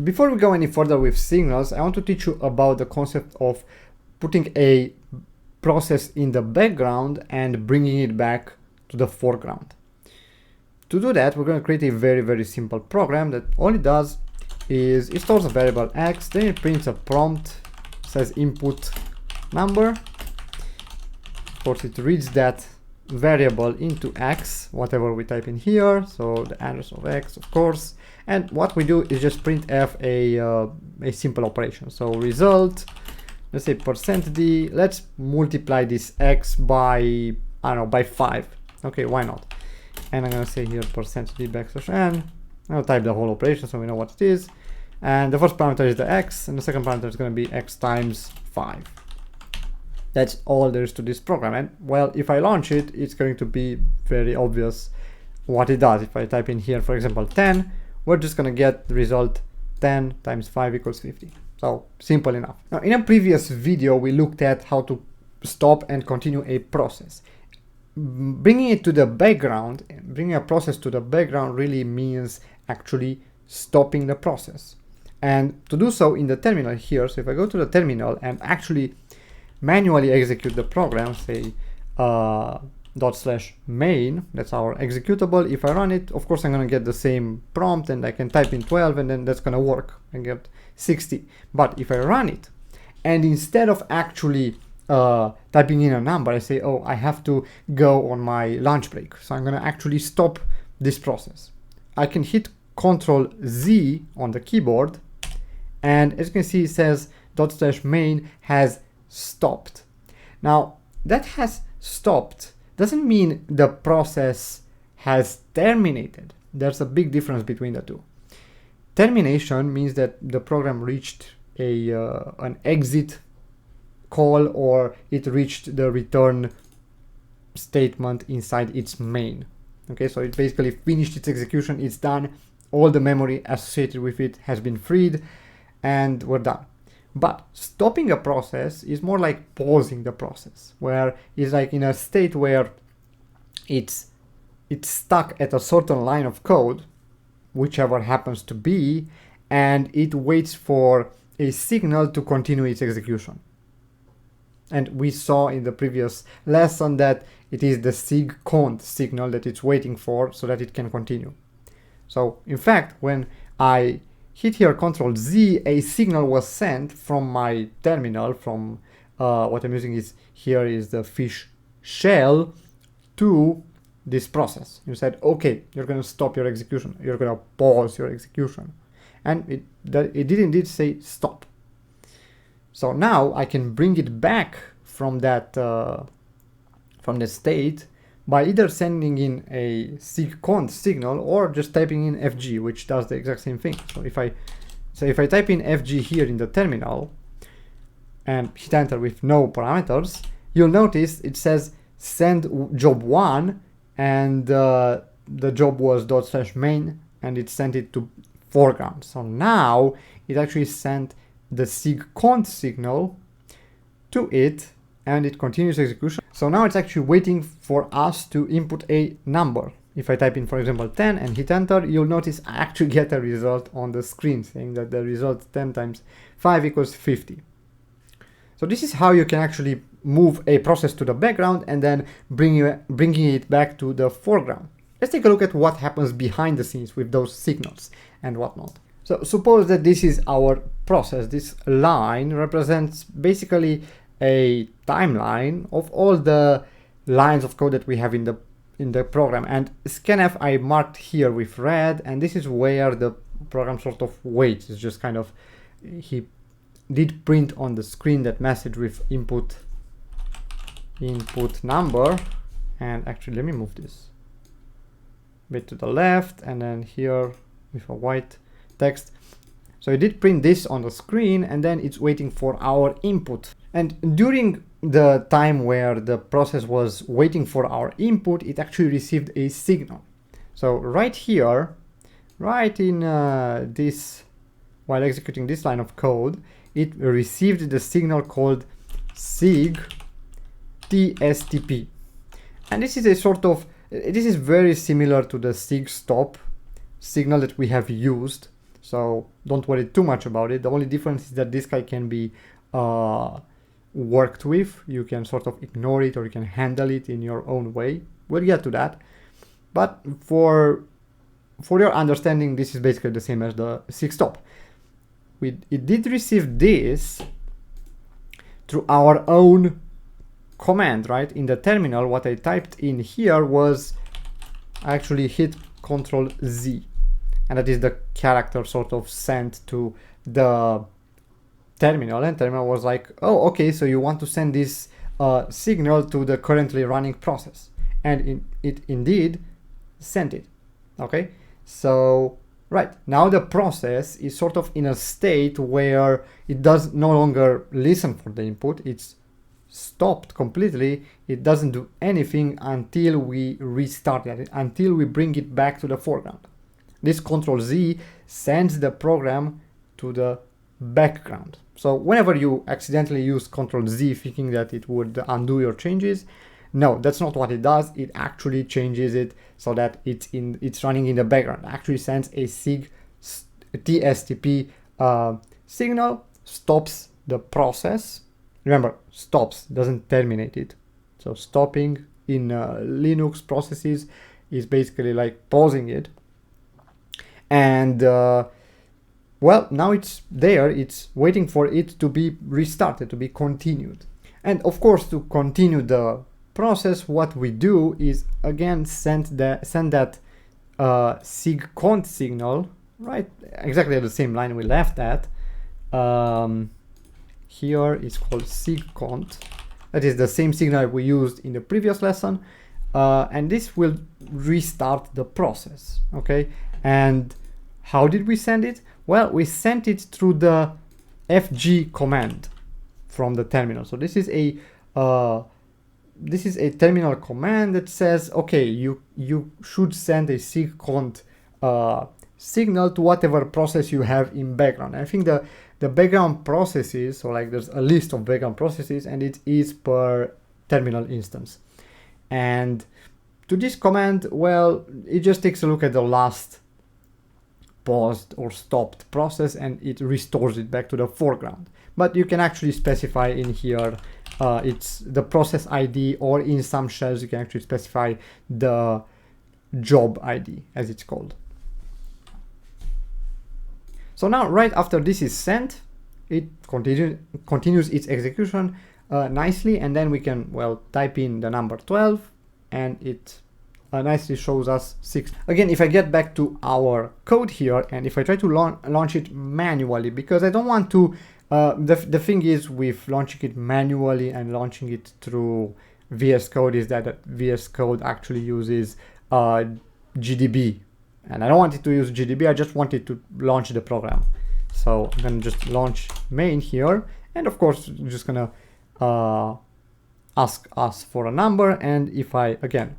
before we go any further with signals, I want to teach you about the concept of putting a process in the background and bringing it back to the foreground. To do that, we're going to create a very simple program that all it does is it stores a variable x, then it prints a prompt, says input number. Of course, it reads that variable into x, whatever we type in here, so the address of x, of course. And what we do is just printf a simple operation. So result, let's say %d, let's multiply this x by, I don't know, by 5. Okay, why not? And I'm gonna say here %d \n. I'll type the whole operation so we know what it is. And the first parameter is the x, and the second parameter is gonna be x times 5. That's all there is to this program. And well, if I launch it, it's going to be very obvious what it does. If I type in here, for example, 10, we're just gonna get the result 10 times 5 equals 50. So simple enough. Now, in a previous video, we looked at how to stop and continue a process. Bringing it to the background, bringing a process to the background really means actually stopping the process. And to do so in the terminal here, so if I go to the terminal and actually manually execute the program, say /main, that's our executable. If I run it, of course I'm going to get the same prompt, and I can type in 12 and then that's going to work and get 60. But if I run it and instead of actually typing in a number, I say, oh, I have to go on my lunch break, so I'm going to actually stop this process. I can hit Ctrl Z on the keyboard, and as you can see, it says /main has stopped. Now that has stopped doesn't mean the process has terminated. There's a big difference between the two. Termination means that the program reached an exit call, or it reached the return statement inside its main. Okay, so it basically finished its execution, it's done, all the memory associated with it has been freed, and we're done. But stopping a process is more like pausing the process, where it's like in a state where it's stuck at a certain line of code, whichever happens to be, and it waits for a signal to continue its execution. And we saw in the previous lesson that it is the sig_cont signal that it's waiting for so that it can continue. So in fact, when I hit here Ctrl Z, a signal was sent from my terminal, from what I'm using is here is the fish shell, to this process. You said, okay, you're going to stop your execution, you're going to pause your execution, and it did indeed say stop. So now I can bring it back from that from the state by either sending in a sig_cont signal or just typing in fg, which does the exact same thing. So if I type in fg here in the terminal and hit enter with no parameters, you'll notice it says send job 1, and the job was /main, and it sent it to foreground. So now it actually sent the sig_cont signal to it, and it continues execution. So now it's actually waiting for us to input a number. If I type in, for example, 10 and hit enter, you'll notice I actually get a result on the screen saying that the result 10 times 5 equals 50. So this is how you can actually move a process to the background and then bringing it back to the foreground. Let's take a look at what happens behind the scenes with those signals and whatnot. So suppose that this is our process. This line represents basically a timeline of all the lines of code that we have in the program, and scanf I marked here with red, and this is where the program sort of waits. It's just kind of, he did print on the screen that message with input number, and actually let me move this a bit to the left, and then here with a white text. So it did print this on the screen, and then it's waiting for our input. And during the time where the process was waiting for our input, it actually received a signal. So right here, right in this, while executing this line of code, it received the signal called sig tstp. And this is a sort of, this is very similar to the sig stop signal that we have used. so don't worry too much about it. The only difference is that this guy can be worked with. You can sort of ignore it or you can handle it in your own way. We'll get to that. But for your understanding, this is basically the same as the SIG stop. It did receive this through our own command, right? In the terminal, what I typed in here was I actually hit Control Z, and that is the character sort of sent to the terminal, and terminal was like, oh, okay, so you want to send this signal to the currently running process, and it indeed sent it. Okay, so right now the process is sort of in a state where it does no longer listen for the input. It's stopped completely. It doesn't do anything until we restart it, until we bring it back to the foreground. This Control Z sends the program to the background. So whenever you accidentally use Control Z thinking that it would undo your changes, no, that's not what it does. It actually changes it so that it's running in the background. It actually sends a SIG TSTP signal, stops the process. Remember, stops, doesn't terminate it. So stopping in Linux processes is basically like pausing it. And well, now it's there, it's waiting for it to be restarted, to be continued. And of course, to continue the process, what we do is again send that SIG cont signal, right? Exactly at the same line we left at. Here it's called SIG cont. That is the same signal we used in the previous lesson. And this will restart the process, okay? And how did we send it? Well, we sent it through the fg command from the terminal. So this is a terminal command that says, okay, you should send a SIG cont signal to whatever process you have in background. I think the background processes, so like there's a list of background processes and it is per terminal instance. And to this command, well, it just takes a look at the last paused or stopped process and it restores it back to the foreground. But you can actually specify in here it's the process ID, or in some shells you can actually specify the job ID as it's called. So now right after this is sent, it continues its execution nicely, and then we can, well, type in the number 12 and it nicely shows us 6. Again, if I get back to our code here and if I try to launch it manually, because I don't want to, the thing is with launching it manually and launching it through VS Code is that VS Code actually uses GDB. And I don't want it to use GDB, I just want it to launch the program. So I'm gonna just launch main here. And of course, I'm just gonna ask us for a number. And if I, again,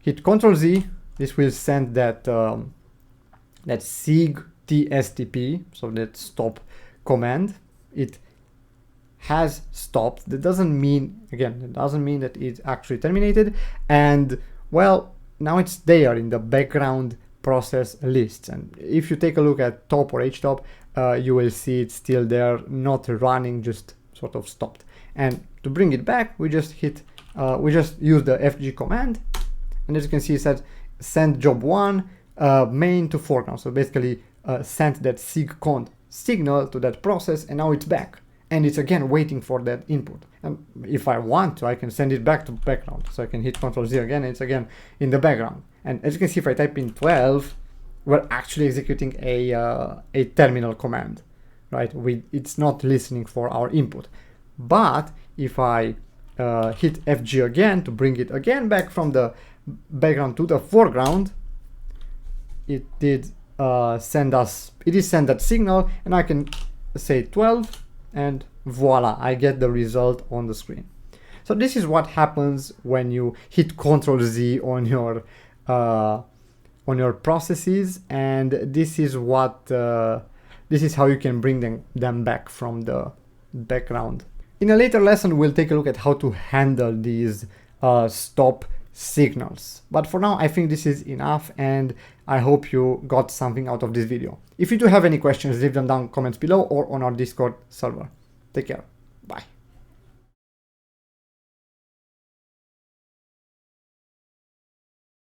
hit Ctrl Z, this will send that, that SIG TSTP, so that stop command. It has stopped. That doesn't mean, again, it doesn't mean that it's actually terminated. And well, now it's there in the background process lists, and if you take a look at top or htop, you will see it's still there, not running, just sort of stopped. And to bring it back, we just hit we just use the fg command, and as you can see it said send job 1 main to foreground. So basically sent that SIG cont signal to that process, and now it's back and it's again waiting for that input. And if I want to, I can send it back to background, so I can hit Ctrl Z again and it's again in the background. And as you can see, if I type in 12, we're actually executing a terminal command, right? It's not listening for our input. But if I hit FG again to bring it again back from the background to the foreground, it did send that signal, and I can say 12, and voila, I get the result on the screen. So this is what happens when you hit Ctrl Z on your processes, and this is what this is how you can bring them back from the background. In a later lesson, we'll take a look at how to handle these stop signals. But for now, I think this is enough, and I hope you got something out of this video. If you do have any questions, leave them down in comments below or on our Discord server. Take care. Bye.